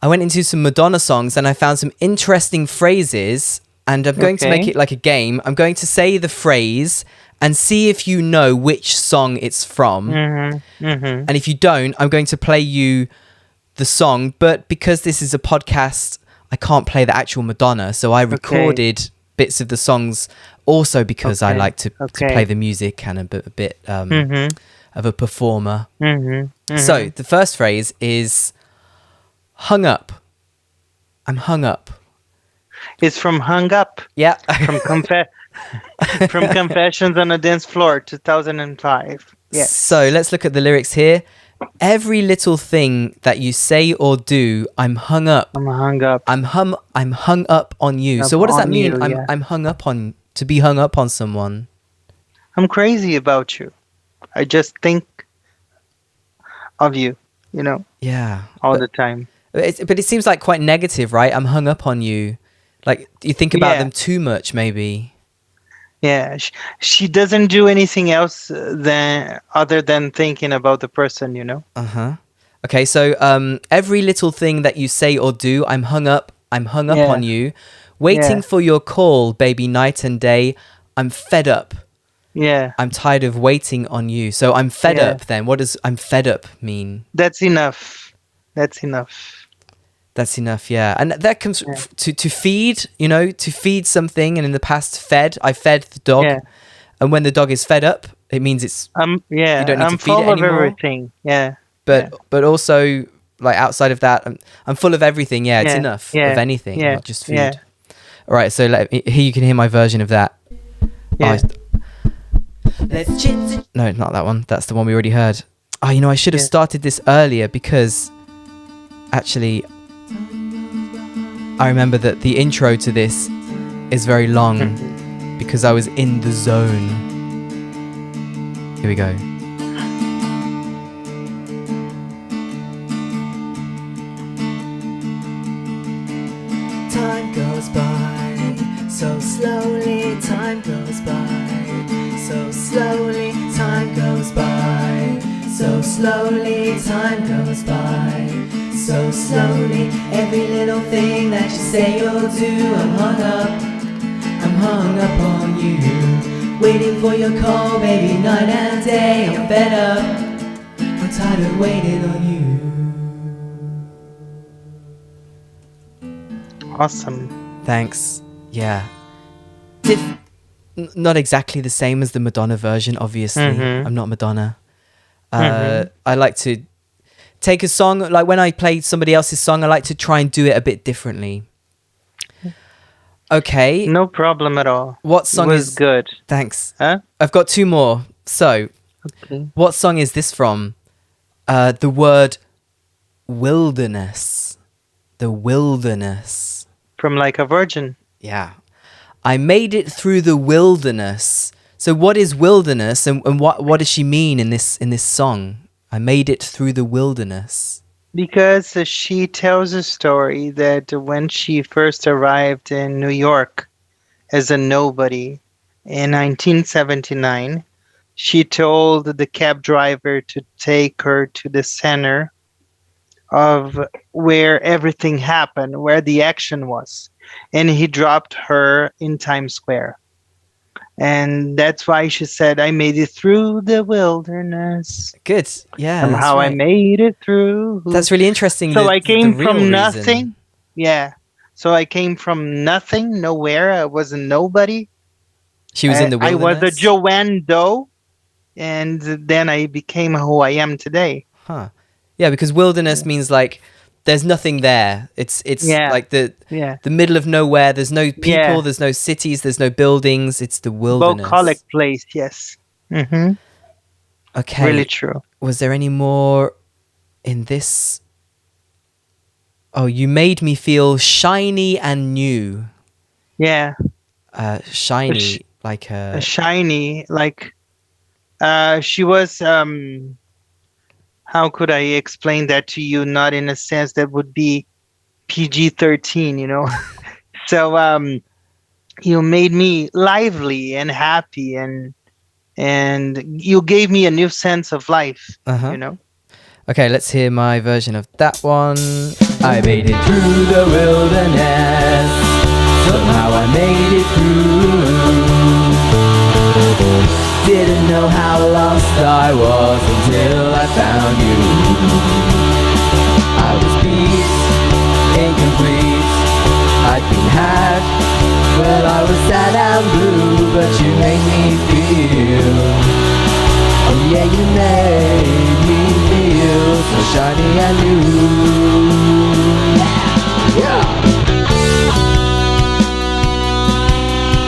Speaker 2: I went into some Madonna songs and I found some interesting phrases, and I'm going to make it like a game. I'm going to say the phrase and see if you know which song it's from. And if you don't, I'm going to play you the song, but because this is a podcast, I can't play the actual Madonna, so I recorded bits of the songs also because I like to play the music and a bit of a performer. So the first phrase is hung up. I'm hung up.
Speaker 3: It's from Hung Up.
Speaker 2: Yeah.
Speaker 3: From from Confessions on a Dance Floor, 2005. Yes.
Speaker 2: So let's look at the lyrics here. Every little thing that you say or do, I'm hung up.
Speaker 3: I'm hung up.
Speaker 2: I'm hung up on you. So what does that mean? I'm hung up on, to be hung up on someone.
Speaker 3: I'm crazy about you. I just think of you, you know.
Speaker 2: Yeah.
Speaker 3: All the time.
Speaker 2: But it seems like quite negative, right? I'm hung up on you. Like you think about them too much, maybe.
Speaker 3: Yeah, she doesn't do anything else other than thinking about the person, you know.
Speaker 2: Okay, so every little thing that you say or do, I'm hung up on you. Waiting for your call, baby, night and day. I'm fed up.
Speaker 3: Yeah.
Speaker 2: I'm tired of waiting on you. So I'm fed up then. What does I'm fed up mean?
Speaker 3: That's enough. That's enough.
Speaker 2: That's enough, yeah. And that comes to feed, you know, to feed something. And in the past, I fed the dog. Yeah. And when the dog is fed up, it means it's, you don't need to feed it anymore.
Speaker 3: I'm full of everything,
Speaker 2: But also, like, outside of that, I'm full of everything, it's enough of anything, not just food. Yeah. All right, so here you can hear my version of that.
Speaker 3: Yeah.
Speaker 2: No, not that one. That's the one we already heard. Oh, you know, I should have started this earlier because, actually, I remember that the intro to this is very long because I was in the zone. Here we go.
Speaker 1: Time goes by so slowly, time goes by so slowly, time goes by so slowly, time goes by so slowly. Every little thing that you say or do, I'm hung up on you. Waiting for your call, baby, night and day. I'm fed up, I'm tired of waiting on you.
Speaker 3: Awesome.
Speaker 2: Thanks. Yeah. Not exactly the same as the Madonna version, obviously. I'm not Madonna. I like to take a song, like when I play somebody else's song, I like to try and do it a bit differently. Okay.
Speaker 3: No problem at all.
Speaker 2: What song
Speaker 3: is good?
Speaker 2: Thanks.
Speaker 3: Huh?
Speaker 2: I've got two more. So, what song is this from? The word wilderness. The wilderness.
Speaker 3: From Like a Virgin.
Speaker 2: Yeah. I made it through the wilderness. So what is wilderness and what does she mean in this song? I made it through the wilderness.
Speaker 3: Because she tells a story that when she first arrived in New York as a nobody in 1979, she told the cab driver to take her to the center of where everything happened, where the action was. And he dropped her in Times Square. And that's why she said, I made it through the wilderness.
Speaker 2: Good. Yeah.
Speaker 3: Somehow right. I made it through.
Speaker 2: That's really interesting.
Speaker 3: So I came from nothing. Yeah. So I came from nothing, nowhere. I was a nobody.
Speaker 2: She was in the wilderness.
Speaker 3: I was a Joanne Doe. And then I became who I am today.
Speaker 2: Huh. Yeah, because wilderness means like there's nothing there. It's like the middle of nowhere. There's no people, there's no cities, there's no buildings. It's the wilderness.
Speaker 3: Bucolic place, yes. Mm-hmm.
Speaker 2: Okay.
Speaker 3: Really true.
Speaker 2: Was there any more in this? Oh, you made me feel shiny and new.
Speaker 3: Yeah.
Speaker 2: Shiny, like
Speaker 3: shiny, like She was. How could I explain that to you? Not in a sense that would be PG-13, you know. So you made me lively and happy, and you gave me a new sense of life. You know.
Speaker 2: Okay, let's hear my version of that one. I made it through the wilderness. Somehow I made it through. Didn't know how lost I was until I found you. I was beat, incomplete. I'd been had. Well, I was sad and blue, but you made me feel. Oh yeah, you made me feel so shiny and new.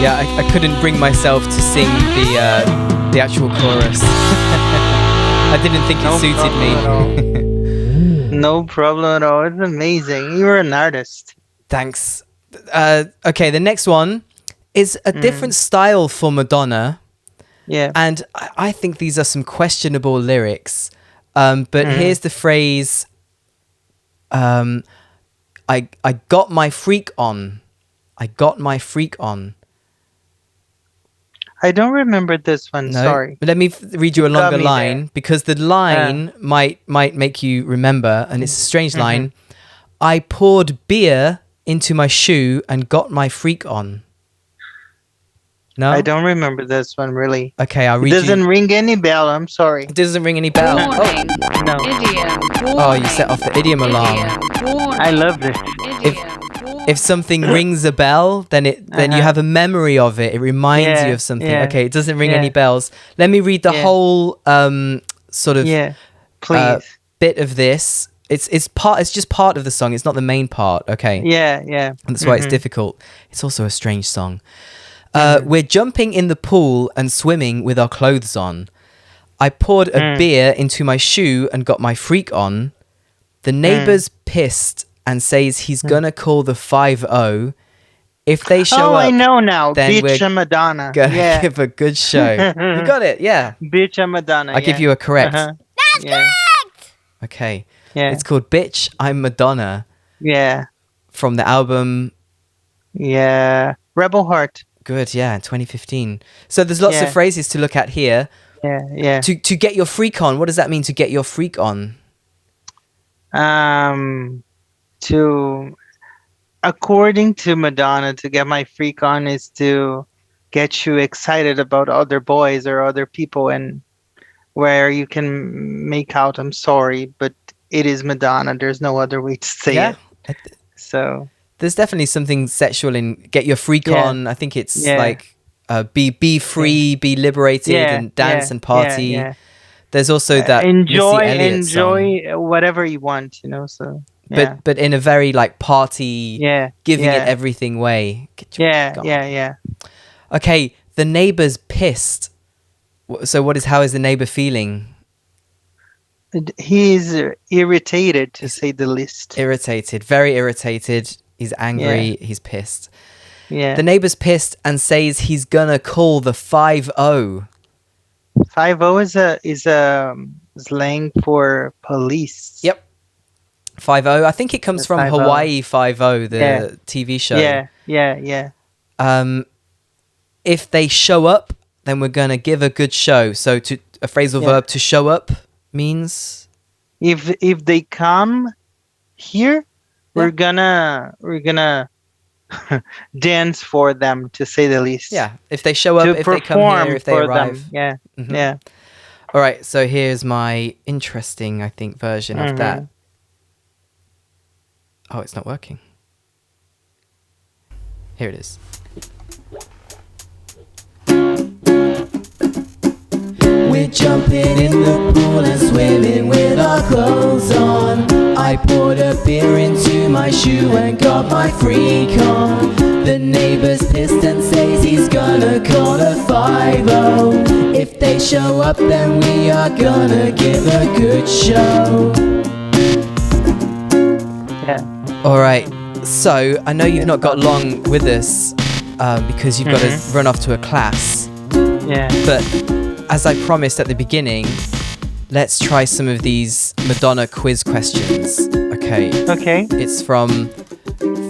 Speaker 2: Yeah, I couldn't bring myself to sing the actual chorus. I didn't think it suited me.
Speaker 3: No problem at all. It's amazing. You're an artist.
Speaker 2: Thanks. Okay, the next one is a different style for Madonna.
Speaker 3: Yeah.
Speaker 2: And I think these are some questionable lyrics. But here's the phrase, I got my freak on. I got my freak on.
Speaker 3: I don't remember this one,
Speaker 2: No?
Speaker 3: sorry.
Speaker 2: Let me read you a longer line,
Speaker 3: there.
Speaker 2: because the line might make you remember, and it's a strange line. I poured beer into my shoe and got my freak on. No?
Speaker 3: I don't remember this one, really.
Speaker 2: Okay, I'll read
Speaker 3: It doesn't ring any bell, I'm sorry.
Speaker 2: It doesn't ring any bell.
Speaker 4: Warning.
Speaker 3: No.
Speaker 4: Idiom.
Speaker 2: Oh, you set off the idiom alarm.
Speaker 3: I love this.
Speaker 2: If something rings a bell, then you have a memory of it. It reminds you of something.
Speaker 3: Yeah.
Speaker 2: Okay, it doesn't ring any bells. Let me read the whole sort of
Speaker 3: please.
Speaker 2: bit of this. It's just part of the song. It's not the main part. Okay.
Speaker 3: Yeah.
Speaker 2: And that's why it's difficult. It's also a strange song. We're jumping in the pool and swimming with our clothes on. I poured a beer into my shoe and got my freak on. The neighbor's pissed and says he's gonna call the 5-0. If they show up,
Speaker 3: I know now.
Speaker 2: then
Speaker 3: Bitch
Speaker 2: we're
Speaker 3: and Madonna.
Speaker 2: gonna give a good show. You got it, yeah.
Speaker 3: Bitch and Madonna.
Speaker 2: I'll give you a correct.
Speaker 4: That's correct!
Speaker 2: Okay.
Speaker 3: Yeah.
Speaker 2: It's called Bitch, I'm Madonna.
Speaker 3: Yeah.
Speaker 2: From the album.
Speaker 3: Yeah. Rebel Heart.
Speaker 2: Good, yeah, 2015. So there's lots of phrases to look at here.
Speaker 3: Yeah.
Speaker 2: To get your freak on, what does that mean, to get your freak on?
Speaker 3: According to Madonna, to get my freak on is to get you excited about other boys or other people, and where you can make out, I'm sorry, but it is Madonna. There's no other way to say it. So
Speaker 2: there's definitely something sexual in get your freak on. I think it's like be free, be liberated, and dance and party. There's also that
Speaker 3: enjoy whatever you want, you know. So
Speaker 2: but in a very like party, giving it everything way.
Speaker 3: Yeah.
Speaker 2: Okay, the neighbor's pissed. So how is the neighbor feeling?
Speaker 3: He's irritated, to say the least.
Speaker 2: Irritated, very irritated. He's angry. He's pissed.
Speaker 3: Yeah.
Speaker 2: The neighbor's pissed and says he's gonna call the 5-0.
Speaker 3: 5-0 is a slang for police.
Speaker 2: Yep. 5-0. I think it comes from
Speaker 3: 5-0.
Speaker 2: Hawaii 5-0, the TV show.
Speaker 3: Yeah.
Speaker 2: If they show up, then we're gonna give a good show. So a phrasal verb to show up means
Speaker 3: if they come here, we're gonna dance for them, to say the least.
Speaker 2: Yeah. If they show up, if they come here, if they arrive.
Speaker 3: Them. Yeah.
Speaker 2: All right. So here's my interesting, I think, version of that. Oh, it's not working. Here it is.
Speaker 1: We're jumping in the pool and swimming with our clothes on. I poured a beer into my shoe and got my freak on. The neighbor's pissed and says he's gonna call a 5-0. If they show up, then we are gonna give a good show.
Speaker 3: Yeah.
Speaker 2: All right. So I know you've not got long with us because you've got to run off to a class.
Speaker 3: Yeah.
Speaker 2: But as I promised at the beginning, let's try some of these Madonna quiz questions. Okay.
Speaker 3: Okay.
Speaker 2: It's from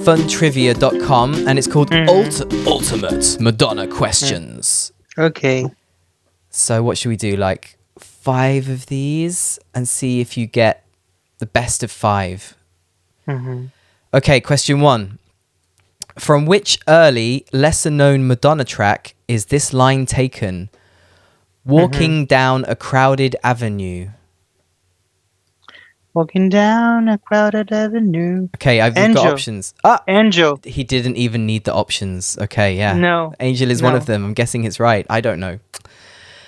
Speaker 2: funtrivia.com and it's called Ultimate Madonna Questions.
Speaker 3: Okay.
Speaker 2: So what should we do? Like 5 of these and see if you get the best of 5. Okay, question 1. From which early, lesser-known Madonna track is this line taken? Walking down a crowded avenue.
Speaker 3: Walking down a crowded avenue.
Speaker 2: Okay, I've got
Speaker 3: Angel.
Speaker 2: options. Ah,
Speaker 3: Angel.
Speaker 2: he didn't even need the options. Okay, yeah.
Speaker 3: No.
Speaker 2: Angel is one of them. I'm guessing it's right. I don't know.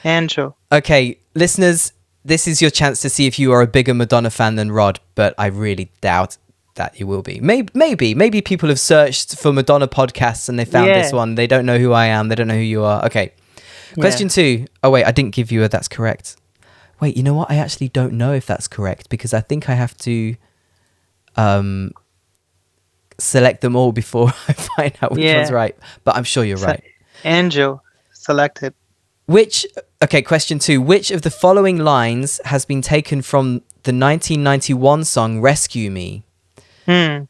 Speaker 3: Angel.
Speaker 2: Okay, listeners, this is your chance to see if you are a bigger Madonna fan than Rod, but I really doubt that you will be. Maybe people have searched for Madonna podcasts and they found this one. They don't know who I am. They don't know who you are. Okay. Question 2. Oh, wait, I didn't give you a that's correct. Wait, you know what? I actually don't know if that's correct because I think I have to select them all before I find out which one's right. But I'm sure you're right.
Speaker 3: Angel. Selected.
Speaker 2: Question 2. Which of the following lines has been taken from the 1991 song Rescue Me? You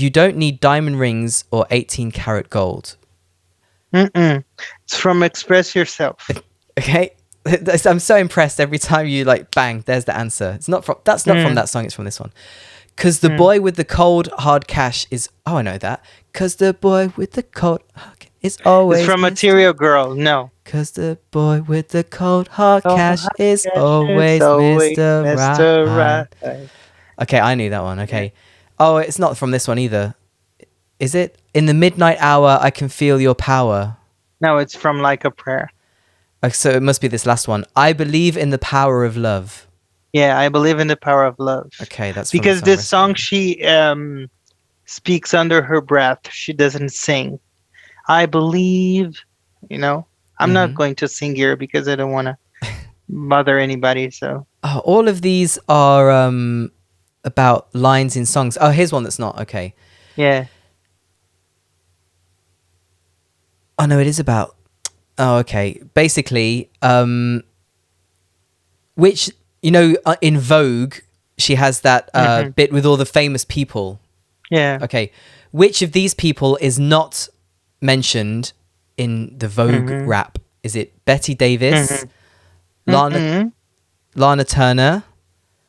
Speaker 2: don't need diamond rings or 18 karat gold.
Speaker 3: It's from Express Yourself.
Speaker 2: Okay. I'm so impressed every time you like bang, there's the answer. It's not from that's not from that song, it's from this one. Cause the boy with the cold hard cash is I know that. Cause the boy with the cold is always
Speaker 3: It's from Material Girl. No.
Speaker 2: Cause the boy with the cold hard cash is always Mr. Right. Okay, I knew that one. Okay. Oh, it's not from this one either. Is it? In the midnight hour, I can feel your power.
Speaker 3: No, it's from Like a Prayer.
Speaker 2: So it must be this last one. I believe in the power of love.
Speaker 3: Yeah, I believe in the power of love.
Speaker 2: Okay, that's
Speaker 3: because this song she speaks under her breath. She doesn't sing. I believe, I'm not going to sing here because I don't want to bother anybody. So
Speaker 2: all of these are about lines in songs. Oh, here's one that's not. Okay.
Speaker 3: Yeah.
Speaker 2: Oh no, it is about. Oh, okay. Basically, which in Vogue, she has that bit with all the famous people.
Speaker 3: Yeah.
Speaker 2: Okay. Which of these people is not mentioned in the Vogue rap? Is it Betty Davis, Lana Turner,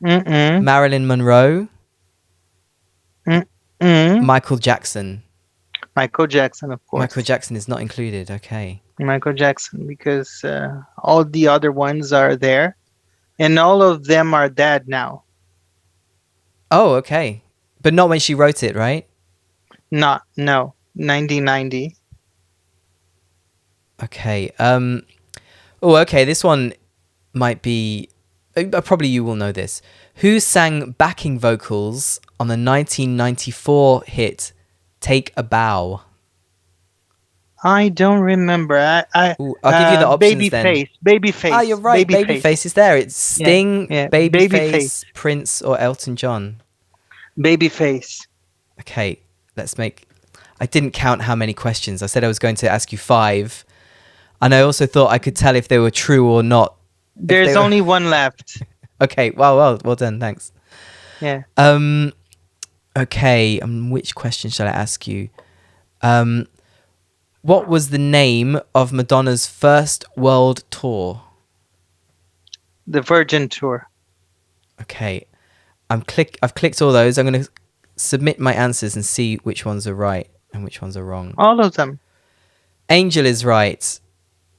Speaker 2: Marilyn Monroe, Michael Jackson?
Speaker 3: Michael Jackson, of course.
Speaker 2: Michael Jackson is not included. Okay.
Speaker 3: Michael Jackson, because all the other ones are there, and all of them are dead now.
Speaker 2: Oh, okay. But not when she wrote it, right?
Speaker 3: No, 1990.
Speaker 2: Okay. Okay. This one might be. Probably you will know this. Who sang backing vocals on the 1994 hit "Take a Bow"?
Speaker 3: I don't remember.
Speaker 2: I'll give you the options then.
Speaker 3: Babyface.
Speaker 2: Ah, you're right. Babyface is there. It's Sting, Babyface, Prince, or Elton John.
Speaker 3: Babyface.
Speaker 2: Okay, I didn't count how many questions. I said I was going to ask you 5. And I also thought I could tell if they were true or not.
Speaker 3: There's only one left.
Speaker 2: Okay, well done, thanks.
Speaker 3: Yeah.
Speaker 2: Okay, which question shall I ask you? What was the name of Madonna's first world tour?
Speaker 3: The Virgin Tour.
Speaker 2: Okay. I've clicked all those. I'm going to submit my answers and see which ones are right and which ones are wrong.
Speaker 3: All of them.
Speaker 2: Angel is right.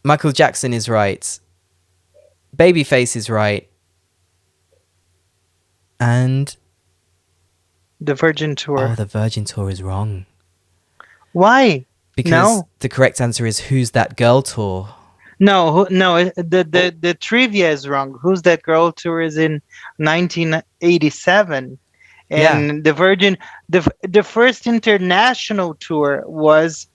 Speaker 2: Michael Jackson is right. Babyface is right. And
Speaker 3: the Virgin Tour.
Speaker 2: Oh, the Virgin Tour is wrong.
Speaker 3: Why?
Speaker 2: Because the correct answer is Who's That Girl Tour.
Speaker 3: No. The trivia is wrong. Who's That Girl Tour is in 1987, and the Virgin, the first international tour was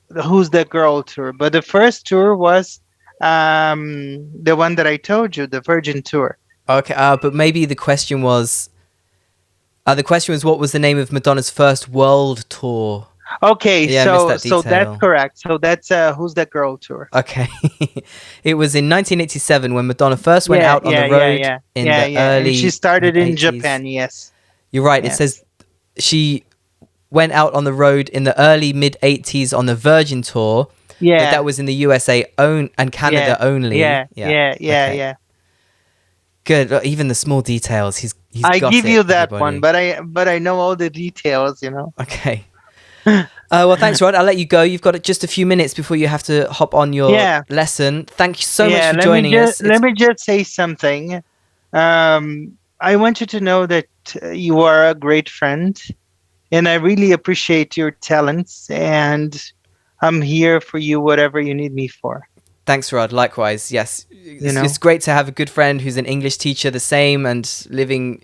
Speaker 3: the Who's That Girl Tour, but the first tour was the one that I told you, the Virgin Tour.
Speaker 2: Okay, but maybe the question was what was the name of Madonna's first world tour?
Speaker 3: Okay,
Speaker 2: Yeah, I missed that
Speaker 3: so that's
Speaker 2: detail.
Speaker 3: correct. So that's Who's That Girl tour.
Speaker 2: Okay. It was in 1987 when Madonna first went out on the road in the
Speaker 3: And she
Speaker 2: early
Speaker 3: started in
Speaker 2: mid-80s.
Speaker 3: Japan. Yes.
Speaker 2: You're right. It
Speaker 3: Yes.
Speaker 2: says she went out on the road in the early mid-80s on the Virgin Tour.
Speaker 3: Yeah.
Speaker 2: But that was in the USA and Canada only.
Speaker 3: Yeah.
Speaker 2: Good. Even the small details. He's
Speaker 3: I
Speaker 2: got
Speaker 3: give
Speaker 2: it,
Speaker 3: you that
Speaker 2: everybody.
Speaker 3: one, but I know all the details, you know.
Speaker 2: Okay. Well, thanks, Rod. I'll let you go. You've got just a few minutes before you have to hop on your lesson. Thank you so much for joining us.
Speaker 3: Let me just say something. I want you to know that you are a great friend, and I really appreciate your talents, and I'm here for you, whatever you need me for.
Speaker 2: Thanks, Rod. Likewise, yes. It's great to have a good friend who's an English teacher, the same, and living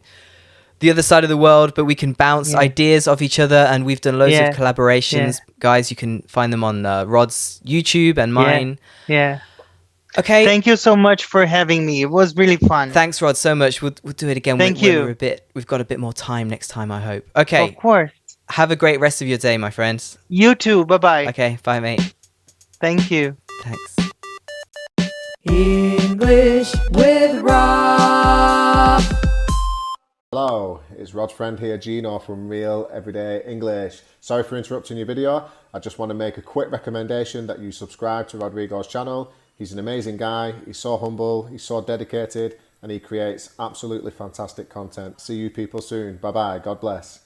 Speaker 2: the other side of the world, but we can bounce ideas off each other, and we've done loads of collaborations. Guys, you can find them on Rod's YouTube and mine.
Speaker 3: Yeah.
Speaker 2: Okay.
Speaker 3: Thank you so much for having me. It was really fun.
Speaker 2: Thanks, Rod, so much. We'll do it again.
Speaker 3: Thank you.
Speaker 2: We've got a bit more time next time, I hope. Okay.
Speaker 3: Of course.
Speaker 2: Have a great rest of your day, my friends.
Speaker 3: You too. Bye-bye.
Speaker 2: Okay. Bye, mate.
Speaker 3: Thank you.
Speaker 2: Thanks.
Speaker 1: English with Rob.
Speaker 5: Hello, it's Rod's friend here, Gino from Real Everyday English. Sorry for interrupting your video. I just want to make a quick recommendation that you subscribe to Rodrigo's channel. He's an amazing guy, he's so humble, he's so dedicated, and he creates absolutely fantastic content. See you people soon. Bye bye, God bless.